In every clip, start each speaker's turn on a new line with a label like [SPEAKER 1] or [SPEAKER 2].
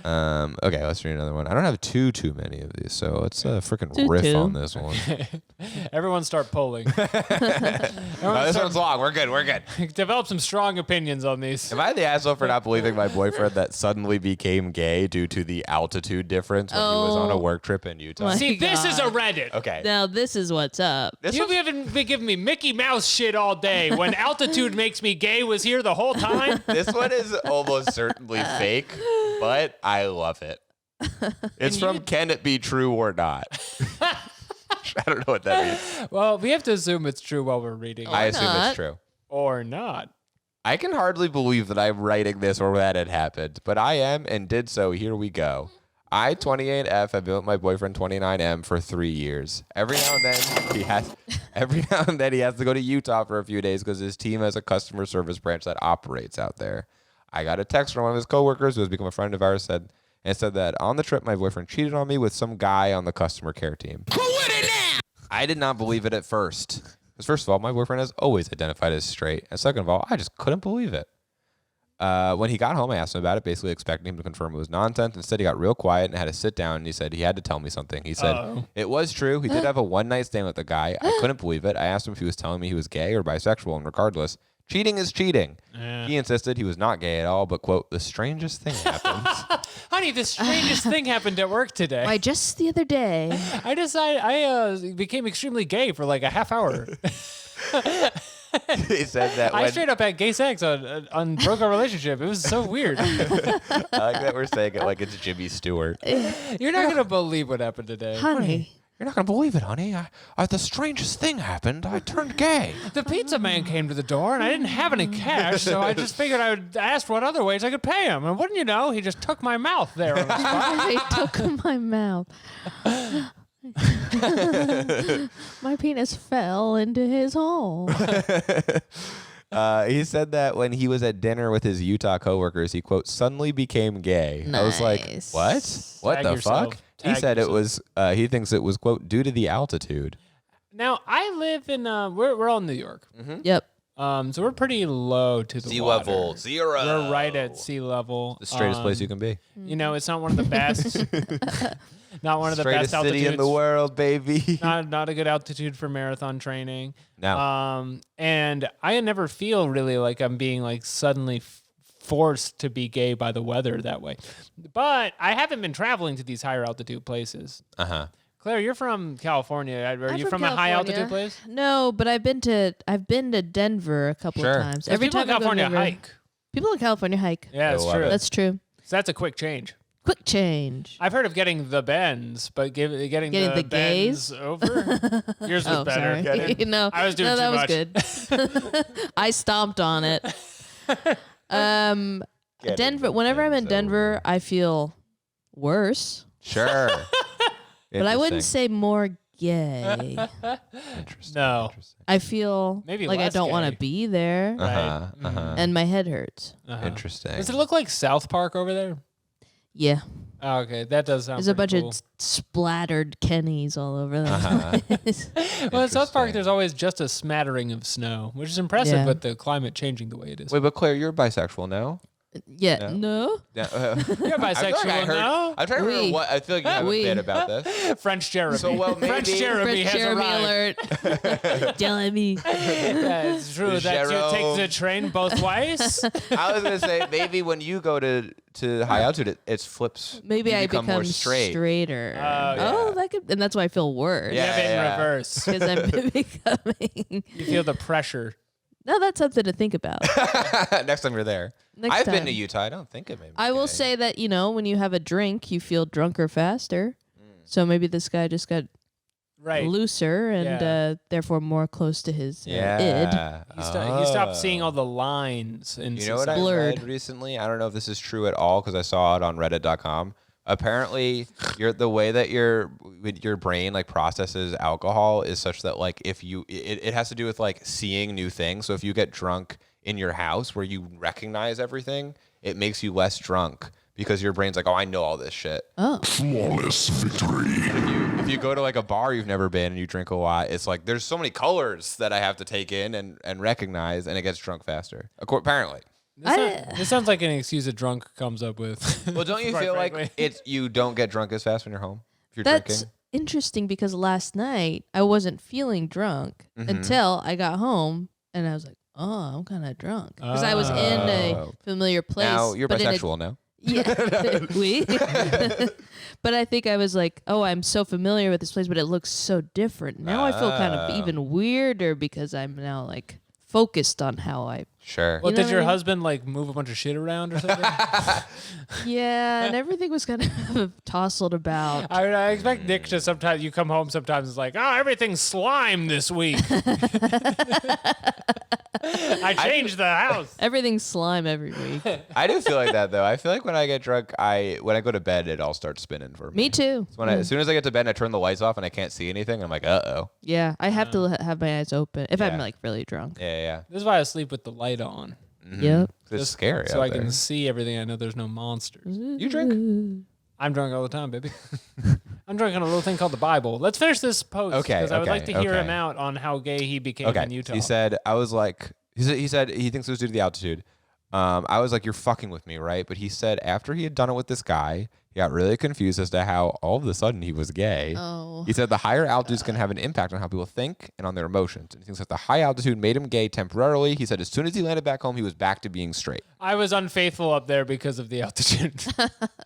[SPEAKER 1] Okay, let's read another one. I don't have too many of these, so let's freaking riff
[SPEAKER 2] Two.
[SPEAKER 1] on this one.
[SPEAKER 3] Everyone start polling.
[SPEAKER 1] No, this one's long. We're good.
[SPEAKER 3] Develop some strong opinions on these.
[SPEAKER 1] Am I the asshole for not believing my boyfriend that suddenly became gay due to the altitude difference when he was on a work trip in Utah?
[SPEAKER 2] My
[SPEAKER 3] See, this is a
[SPEAKER 2] God.
[SPEAKER 3] Reddit.
[SPEAKER 1] Okay.
[SPEAKER 2] Now this is what's up.
[SPEAKER 3] You haven't been giving me Mickey Mouse shit all day. When altitude makes me gay was here the whole time.
[SPEAKER 1] This one is almost certainly fake, but I love it. It's from Can It Be True or Not? I don't know what that means.
[SPEAKER 3] Well, we have to assume it's true while we're reading it.
[SPEAKER 1] I assume
[SPEAKER 2] not.
[SPEAKER 1] it's true.
[SPEAKER 3] Or not.
[SPEAKER 1] I can hardly believe that I'm writing this or that it happened, but I am and did so. Here we go. I, 28F, have been with my boyfriend, 29M, for 3 years. Every now and then he has to go to Utah for a few days because his team has a customer service branch that operates out there. I got a text from one of his coworkers who has become a friend of ours said that on the trip my boyfriend cheated on me with some guy on the customer care team. I did not believe it at first. Because first of all, my boyfriend has always identified as straight. And second of all, I just couldn't believe it. When he got home, I asked him about it, basically expecting him to confirm it was nonsense. Instead, he got real quiet and had to sit down, and he said he had to tell me something. He said, It was true. He did have a one-night stand with the guy. I couldn't believe it. I asked him if he was telling me he was gay or bisexual, and regardless, cheating is cheating.
[SPEAKER 3] Yeah.
[SPEAKER 1] He insisted he was not gay at all, but, quote, the strangest thing happened.
[SPEAKER 3] Honey, the strangest thing happened at work today.
[SPEAKER 2] Why, just the other day.
[SPEAKER 3] I became extremely gay for like a half hour.
[SPEAKER 1] He said that
[SPEAKER 3] I straight up had gay sex on broke our relationship. It was so weird.
[SPEAKER 1] I like that we're saying it like it's Jimmy Stewart.
[SPEAKER 3] You're not gonna believe what happened today.
[SPEAKER 2] Honey.
[SPEAKER 1] You're not going to believe it, honey. The strangest thing happened. I turned gay.
[SPEAKER 3] The pizza man came to the door, and I didn't have any cash, so I just figured I would ask what other ways I could pay him. And wouldn't you know, he just took my mouth there on the spot.
[SPEAKER 2] He took my mouth. My penis fell into his hole.
[SPEAKER 1] He said that when he was at dinner with his Utah coworkers, he, quote, suddenly became gay. I was like,
[SPEAKER 2] Nice.
[SPEAKER 1] what? What
[SPEAKER 3] Tag
[SPEAKER 1] the
[SPEAKER 3] yourself.
[SPEAKER 1] fuck? He
[SPEAKER 3] Tag
[SPEAKER 1] said
[SPEAKER 3] yourself.
[SPEAKER 1] it was, he thinks it was, quote, due to the altitude.
[SPEAKER 3] Now, I live in, we're all in New York.
[SPEAKER 2] Yep.
[SPEAKER 3] So we're pretty low to the
[SPEAKER 1] Sea
[SPEAKER 3] water.
[SPEAKER 1] level, 0.
[SPEAKER 3] We're right at sea level.
[SPEAKER 1] The straightest place you can be.
[SPEAKER 3] You know, it's not one of the best. Not one of the
[SPEAKER 1] Straightest
[SPEAKER 3] best
[SPEAKER 1] city
[SPEAKER 3] altitudes.
[SPEAKER 1] in the world, baby.
[SPEAKER 3] Not a good altitude for marathon training.
[SPEAKER 1] No.
[SPEAKER 3] And I never feel really like I'm being like suddenly forced to be gay by the weather that way. But I haven't been traveling to these higher altitude places.
[SPEAKER 1] Uh-huh.
[SPEAKER 3] Claire, you're from California. Are
[SPEAKER 2] I'm
[SPEAKER 3] you from a high
[SPEAKER 2] California.
[SPEAKER 3] altitude place?
[SPEAKER 2] No, but I've been to Denver a couple
[SPEAKER 1] Sure.
[SPEAKER 2] of times.
[SPEAKER 3] Every
[SPEAKER 2] Every
[SPEAKER 3] people
[SPEAKER 2] time
[SPEAKER 3] in
[SPEAKER 2] I go to
[SPEAKER 3] California
[SPEAKER 2] Denver,
[SPEAKER 3] hike.
[SPEAKER 2] people in California hike.
[SPEAKER 3] Yeah, that's
[SPEAKER 1] love
[SPEAKER 3] true.
[SPEAKER 1] it.
[SPEAKER 2] That's true.
[SPEAKER 3] So that's a quick change.
[SPEAKER 2] Quick change.
[SPEAKER 3] I've heard of getting the bends, but getting
[SPEAKER 2] Getting the
[SPEAKER 3] bends over. Yours was
[SPEAKER 2] Oh,
[SPEAKER 3] better.
[SPEAKER 2] sorry. No,
[SPEAKER 3] I was doing
[SPEAKER 2] no,
[SPEAKER 3] too
[SPEAKER 2] that
[SPEAKER 3] much.
[SPEAKER 2] was good. I stomped on it.
[SPEAKER 1] Getting
[SPEAKER 2] Denver.
[SPEAKER 1] the
[SPEAKER 2] Whenever I'm in
[SPEAKER 1] bends
[SPEAKER 2] Denver,
[SPEAKER 1] over.
[SPEAKER 2] I feel worse,
[SPEAKER 1] Sure.
[SPEAKER 2] but I wouldn't
[SPEAKER 1] Interesting.
[SPEAKER 2] say more gay.
[SPEAKER 1] Interesting.
[SPEAKER 3] No.
[SPEAKER 1] Interesting.
[SPEAKER 2] I feel
[SPEAKER 3] Maybe
[SPEAKER 2] like I
[SPEAKER 3] less
[SPEAKER 2] don't want
[SPEAKER 3] gay.
[SPEAKER 2] to be there,
[SPEAKER 1] Uh-huh.
[SPEAKER 3] Right.
[SPEAKER 1] Uh-huh.
[SPEAKER 2] and my head hurts.
[SPEAKER 3] Uh-huh.
[SPEAKER 1] Interesting.
[SPEAKER 3] Does it look like South Park over there?
[SPEAKER 2] Yeah,
[SPEAKER 3] Oh, okay, that does sound
[SPEAKER 2] there's a bunch
[SPEAKER 3] pretty cool.
[SPEAKER 2] of splattered Kennys all over the
[SPEAKER 1] Uh-huh.
[SPEAKER 2] place.
[SPEAKER 3] Well, in South Park,
[SPEAKER 1] Interesting.
[SPEAKER 3] there's always just a smattering of snow, which is impressive
[SPEAKER 2] Yeah.
[SPEAKER 3] with the climate changing the way it is.
[SPEAKER 1] Wait, but Claire, you're bisexual now?
[SPEAKER 2] Yeah, no.
[SPEAKER 1] Yeah.
[SPEAKER 3] You're bisexual, no?
[SPEAKER 1] I'm trying to remember
[SPEAKER 2] Oui.
[SPEAKER 1] what. I feel like you have
[SPEAKER 2] Oui.
[SPEAKER 1] a bit about this.
[SPEAKER 3] French Jeremy.
[SPEAKER 1] So, well,
[SPEAKER 3] French
[SPEAKER 1] maybe-
[SPEAKER 3] Jeremy
[SPEAKER 2] French
[SPEAKER 3] has
[SPEAKER 2] Jeremy
[SPEAKER 3] arrived.
[SPEAKER 2] alert. Jeremy.
[SPEAKER 3] Yeah, it's true that you take
[SPEAKER 1] Jerome.
[SPEAKER 3] the train both ways.
[SPEAKER 1] I was gonna say maybe when you go to high altitude, it flips.
[SPEAKER 2] Maybe
[SPEAKER 1] you
[SPEAKER 2] I
[SPEAKER 1] become
[SPEAKER 2] become
[SPEAKER 1] more straight.
[SPEAKER 2] straighter.
[SPEAKER 1] yeah.
[SPEAKER 2] Oh, that could, and that's why I feel worse.
[SPEAKER 1] Yeah.
[SPEAKER 3] You have it in reverse.
[SPEAKER 2] Because I'm becoming.
[SPEAKER 3] You feel the pressure.
[SPEAKER 2] No, that's something to think about.
[SPEAKER 1] Next time you're there.
[SPEAKER 2] Next
[SPEAKER 1] I've
[SPEAKER 2] time.
[SPEAKER 1] been to Utah. I don't think it made me
[SPEAKER 2] I will
[SPEAKER 1] gay.
[SPEAKER 2] say that, when you have a drink, you feel drunker faster. So maybe this guy just got
[SPEAKER 3] Right.
[SPEAKER 2] looser and
[SPEAKER 3] Yeah.
[SPEAKER 2] therefore more close to his id.
[SPEAKER 1] Yeah.
[SPEAKER 3] He stopped seeing all the lines. In
[SPEAKER 1] You know what I
[SPEAKER 3] society.
[SPEAKER 2] Blurred.
[SPEAKER 1] read recently? I don't know if this is true at all because I saw it on Reddit.com. Apparently, the way that your brain like processes alcohol is such that like if you it has to do with like seeing new things. So if you get drunk in your house where you recognize everything, it makes you less drunk because your brain's like, oh, I know all this shit.
[SPEAKER 2] Oh,
[SPEAKER 4] Flawless victory.
[SPEAKER 1] If you go to like a bar you've never been and you drink a lot, it's like there's so many colors that I have to take in and recognize, and it gets drunk faster. Apparently.
[SPEAKER 3] This sounds like an excuse a drunk comes up with.
[SPEAKER 1] Well, don't you
[SPEAKER 3] Quite
[SPEAKER 1] feel
[SPEAKER 3] frankly.
[SPEAKER 1] like you don't get drunk as fast when you're home if you're
[SPEAKER 2] That's
[SPEAKER 1] drinking?
[SPEAKER 2] interesting because last night I wasn't feeling drunk until I got home and I was like, oh, I'm kind of drunk because I was in a
[SPEAKER 1] Oh.
[SPEAKER 2] familiar place.
[SPEAKER 1] Now you're
[SPEAKER 2] but in a-
[SPEAKER 1] bisexual now.
[SPEAKER 2] Yeah, we. But I think I was like, oh, I'm so familiar with this place, but it looks so different. Now I feel kind of even weirder because I'm now like focused on how I.
[SPEAKER 1] Sure.
[SPEAKER 3] Well,
[SPEAKER 2] You know
[SPEAKER 3] did your
[SPEAKER 2] what I mean?
[SPEAKER 3] husband like move a bunch of shit around or something?
[SPEAKER 2] Yeah, and everything was kind of tousled about.
[SPEAKER 3] I expect Nick to sometimes, you come home sometimes, it's like, oh, everything's slime this week. I changed the house.
[SPEAKER 2] Everything's slime every week.
[SPEAKER 1] I do feel like that though. I feel like when I get drunk, when I go to bed, it all starts spinning for me.
[SPEAKER 2] Me too.
[SPEAKER 1] So as soon as I get to bed, and I turn the lights off and I can't see anything. I'm like, uh-oh.
[SPEAKER 2] Yeah, I have to have my eyes open if I'm
[SPEAKER 1] Yeah.
[SPEAKER 2] like really drunk.
[SPEAKER 1] Yeah.
[SPEAKER 3] This is why I sleep with the light on.
[SPEAKER 2] Yep.
[SPEAKER 1] It's scary.
[SPEAKER 3] So
[SPEAKER 1] out
[SPEAKER 3] I can
[SPEAKER 1] there.
[SPEAKER 3] see everything. I know there's no monsters.
[SPEAKER 1] You drink?
[SPEAKER 3] I'm drunk all the time, baby. I'm drunk on a little thing called the Bible. Let's finish this post.
[SPEAKER 1] Okay,
[SPEAKER 3] Because I would like to hear
[SPEAKER 1] okay.
[SPEAKER 3] him out on how gay he became
[SPEAKER 1] Okay.
[SPEAKER 3] in Utah.
[SPEAKER 1] He said, I was like, he said he thinks it was due to the altitude. I was like, you're fucking with me, right? But he said after he had done it with this guy, he got really confused as to how all of a sudden he was gay.
[SPEAKER 2] Oh.
[SPEAKER 1] He said the higher altitudes can have an impact on how people think and on their emotions. And he thinks that the high altitude made him gay temporarily. He said as soon as he landed back home, he was back to being straight.
[SPEAKER 3] I was unfaithful up there because of the altitude.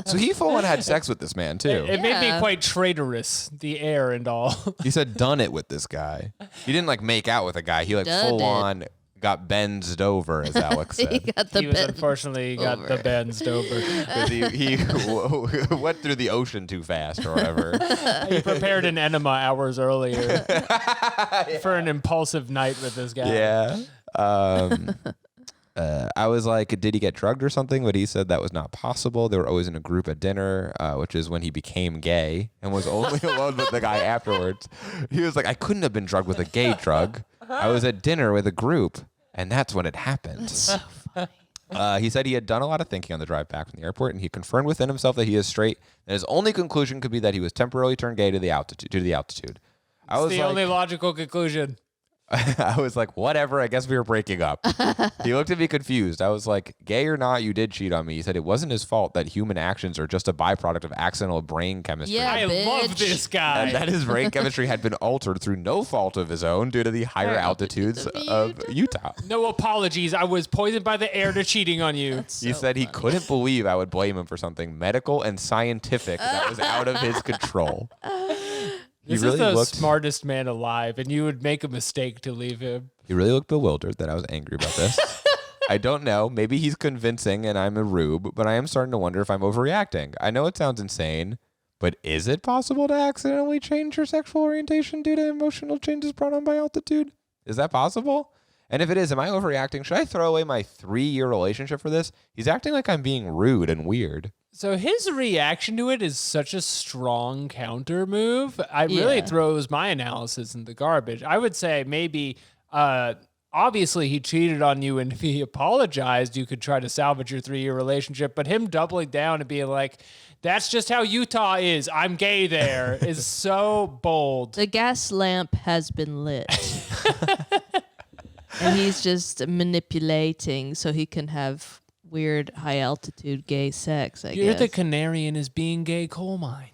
[SPEAKER 1] So he full on had sex with this man too.
[SPEAKER 3] It made me
[SPEAKER 2] Yeah.
[SPEAKER 3] quite traitorous, the air and all.
[SPEAKER 1] He said done it with this guy. He didn't like make out with a guy. He like
[SPEAKER 2] Done
[SPEAKER 1] full
[SPEAKER 2] it.
[SPEAKER 1] on got benzed over, as Alex
[SPEAKER 2] He
[SPEAKER 1] said.
[SPEAKER 2] got the
[SPEAKER 3] He was
[SPEAKER 2] bed.
[SPEAKER 3] unfortunately got the
[SPEAKER 2] over.
[SPEAKER 3] benzed over.
[SPEAKER 1] 'Cause he went through the ocean too fast or whatever.
[SPEAKER 3] He prepared an enema hours earlier for an impulsive night with this guy.
[SPEAKER 1] Yeah. I was like, did he get drugged or something? But he said that was not possible. They were always in a group at dinner, which is when he became gay and was only alone with the guy afterwards. He was like, I couldn't have been drugged with a gay drug. I was at dinner with a group, and that's when it happened.
[SPEAKER 2] So funny.
[SPEAKER 1] He said he had done a lot of thinking on the drive back from the airport, and he confirmed within himself that he is straight. And his only conclusion could be that he was temporarily turned gay due to the altitude. I
[SPEAKER 3] It's
[SPEAKER 1] was
[SPEAKER 3] the
[SPEAKER 1] like,
[SPEAKER 3] only logical conclusion.
[SPEAKER 1] I was like, whatever. I guess we were breaking up. He looked at me confused. I was like, gay or not, you did cheat on me. He said it wasn't his fault, that human actions are just a byproduct of accidental brain chemistry.
[SPEAKER 2] Yeah.
[SPEAKER 3] I love
[SPEAKER 2] bitch.
[SPEAKER 3] this guy.
[SPEAKER 1] And that his brain chemistry had been altered through no fault of his own due to the higher
[SPEAKER 2] Higher
[SPEAKER 1] altitudes
[SPEAKER 2] altitudes
[SPEAKER 1] of
[SPEAKER 2] of
[SPEAKER 1] Utah.
[SPEAKER 3] No apologies. I was poisoned by the air to cheating on you.
[SPEAKER 1] He said he couldn't believe I would blame him for something medical and scientific that was out of his control.
[SPEAKER 3] This
[SPEAKER 1] really
[SPEAKER 3] is the
[SPEAKER 1] looked-
[SPEAKER 3] smartest man alive, and you would make a mistake to leave him.
[SPEAKER 1] He really looked bewildered that I was angry about this. I don't know. Maybe he's convincing and I'm a rube, but I am starting to wonder if I'm overreacting. I know it sounds insane, but is it possible to accidentally change your sexual orientation due to emotional changes brought on by altitude? Is that possible? And if it is, am I overreacting? Should I throw away my 3-year relationship for this? He's acting like I'm being rude and weird.
[SPEAKER 3] So his reaction to it is such a strong counter move. I really
[SPEAKER 2] Yeah.
[SPEAKER 3] throws my analysis in the garbage. I would say maybe, obviously he cheated on you, and if he apologized, you could try to salvage your 3-year relationship. But him doubling down and being like, "That's just how Utah is. I'm gay there," is so bold.
[SPEAKER 2] The gas lamp has been lit. And he's just manipulating so he can have weird high altitude gay sex, I
[SPEAKER 3] You're
[SPEAKER 2] guess.
[SPEAKER 3] the canary in his being gay coal mine.